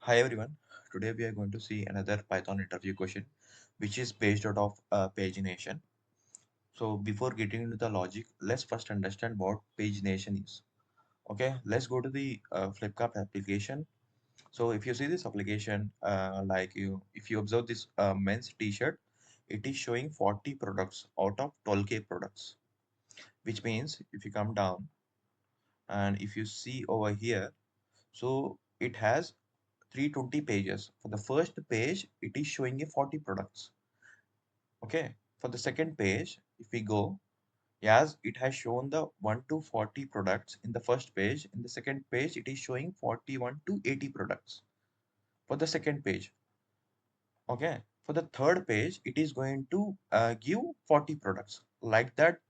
Hi everyone. Today we are going to see another Python interview question, which is based out of pagination. So before getting into the logic, let's first understand what pagination is. Okay, let's go to the Flipkart application. So if you see this application, if you observe this men's T-shirt, it is showing 40 products out of 12K products, which means if you come down and if you see over here, so it has 320 pages. For the first page, it is showing you 40 products. Okay. For the second page, if we go, yes, it has shown the 1 to 40 products in the first page. In the second page, it is showing 41 to 80 products for the second page. Okay. For the third page, it is going to give 40 products. Like that,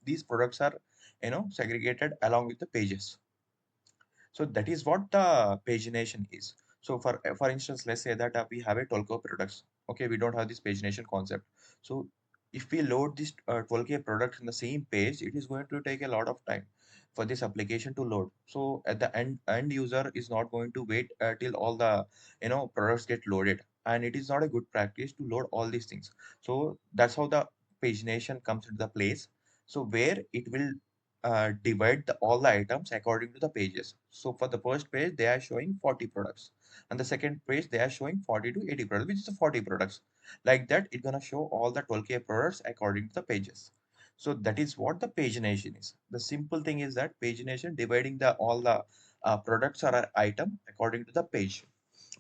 these products are segregated along with the pages. So that is what the pagination is. So for instance, let's say that we have a 12K products. Okay, we don't have this pagination concept. So if we load this 12K products in the same page, it is going to take a lot of time for this application to load. So at the end user is not going to wait till all the products get loaded, and it is not a good practice to load all these things. So that's how the pagination comes into the place. So where it will divide all the items according to the pages. So for the first page, they are showing 40 products. And the second page, they are showing 40 to 80 products, which is the 40 products. Like that, it's going to show all the 12K products according to the pages. So that is what the pagination is. The simple thing is that pagination dividing the all the products or an item according to the page.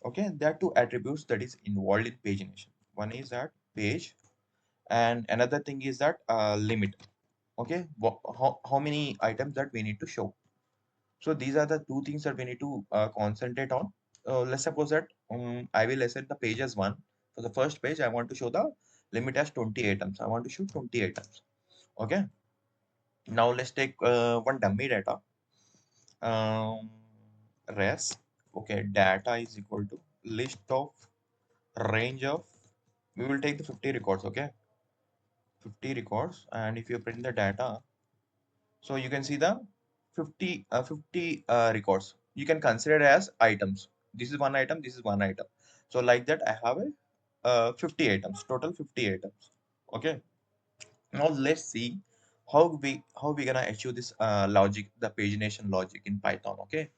Okay, there are two attributes that is involved in pagination. One is that page, and another thing is that limit. Okay, how many items that we need to show. So these are the two things that we need to concentrate on. Let's suppose that I will assign the page as one. For the first page, I want to show the limit as 20 items. I want to show 20 items. Okay, now let's take one dummy data. um, res. Okay, data is equal to list of range of, we will take the 50 records. Okay, 50 records, and if you print the data, so you can see the 50 records. You can consider as items. This is one item, this is one item. So like that, I have a 50 items, total 50 items. Okay. Now let's see how we gonna achieve this logic, the pagination logic in Python. Okay.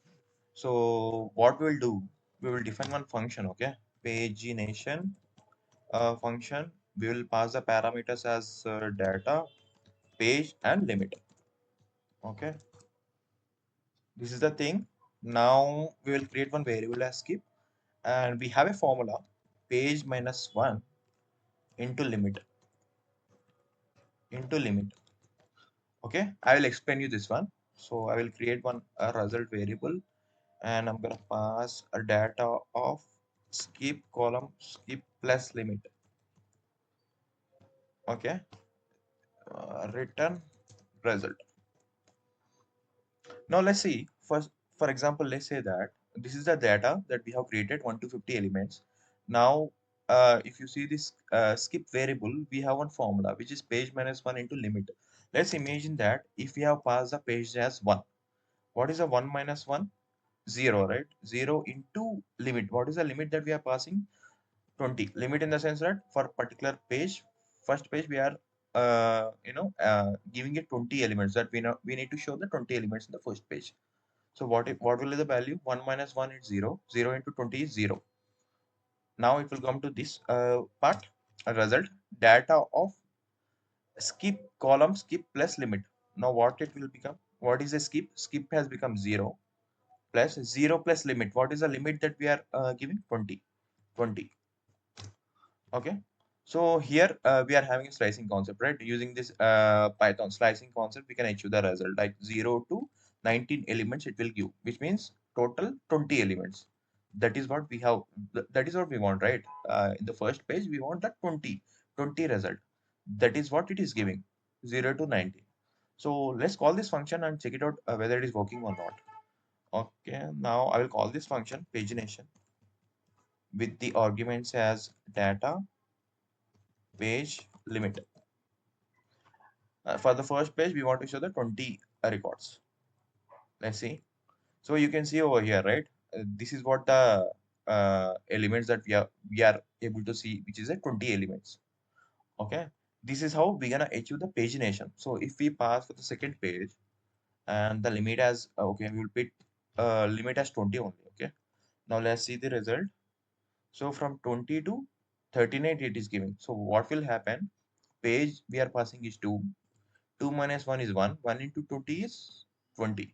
So what we'll do, we will define one function. Okay. Pagination function. We will pass the parameters as data, page, and limit. Okay. This is the thing. Now we will create one variable as skip, and we have a formula page minus 1 into limit. Okay, I will explain you this one. So I will create one result variable, and I'm gonna pass a data of skip column skip plus limit. Okay, return result. Now let's see. First, for example, let's say that this is the data that we have created 1 to 50 elements. Now, if you see this skip variable, we have one formula which is page minus 1 into limit. Let's imagine that if we have passed the page as 1, what is a 1 minus 1? 0, right? 0 into limit. What is the limit that we are passing? 20. Limit in the sense that for particular page, first page, we are giving it 20 elements, that we need to show the 20 elements in the first page. So what will be the value? 1 minus 1 is 0. 0 into 20 is 0. Now it will come to this part, a result, data of skip column skip plus limit. Now what it will become? What is a skip? Skip has become 0 plus 0 plus limit. What is the limit that we are giving? 20. 20. Okay. So here we are having a slicing concept, right? Using this Python slicing concept, we can achieve the result like 0 to 19 elements it will give, which means total 20 elements. That is what we have. That is what we want, right? In the first page, we want that 20 result. That is what it is giving, 0 to 19. So let's call this function and check it out whether it is working or not. Okay, now I will call this function pagination with the arguments as data, page, limit. For the first page, we want to show the 20 records. Let's see. So you can see over here, right? This is what the elements that we are able to see, which is a 20 elements. Okay, this is how we're gonna achieve the pagination. So if we pass for the second page and the limit as okay, we will put limit as 20 only. Okay, now let's see the result. So from 20 to 39 it is giving. So what will happen? Page we are passing is 2. 2 minus 1 is 1. 1 into 20 is 20.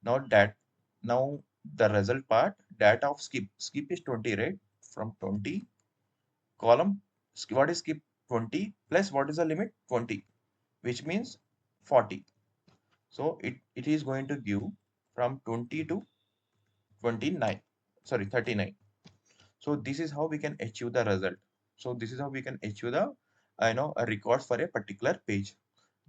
Now that now the result part, data of skip. Skip is 20, right? From 20 column, what is skip? 20 plus what is the limit? 20, which means 40. So it is going to give from 20 to 29. Sorry, 39. So this is how we can achieve the result. So this is how we can achieve the a record for a particular page.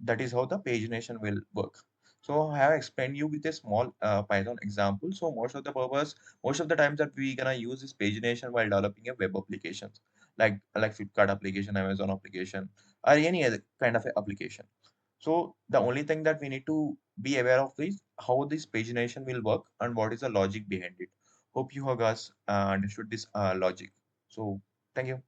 That is how the pagination will work. So I have explained you with a small Python example. So most of the times that we gonna use this pagination while developing a web applications, like Flipkart application, Amazon application, or any other kind of a application. So the only thing that we need to be aware of is how this pagination will work and what is the logic behind it. Hope you have guys understood this logic. So thank you.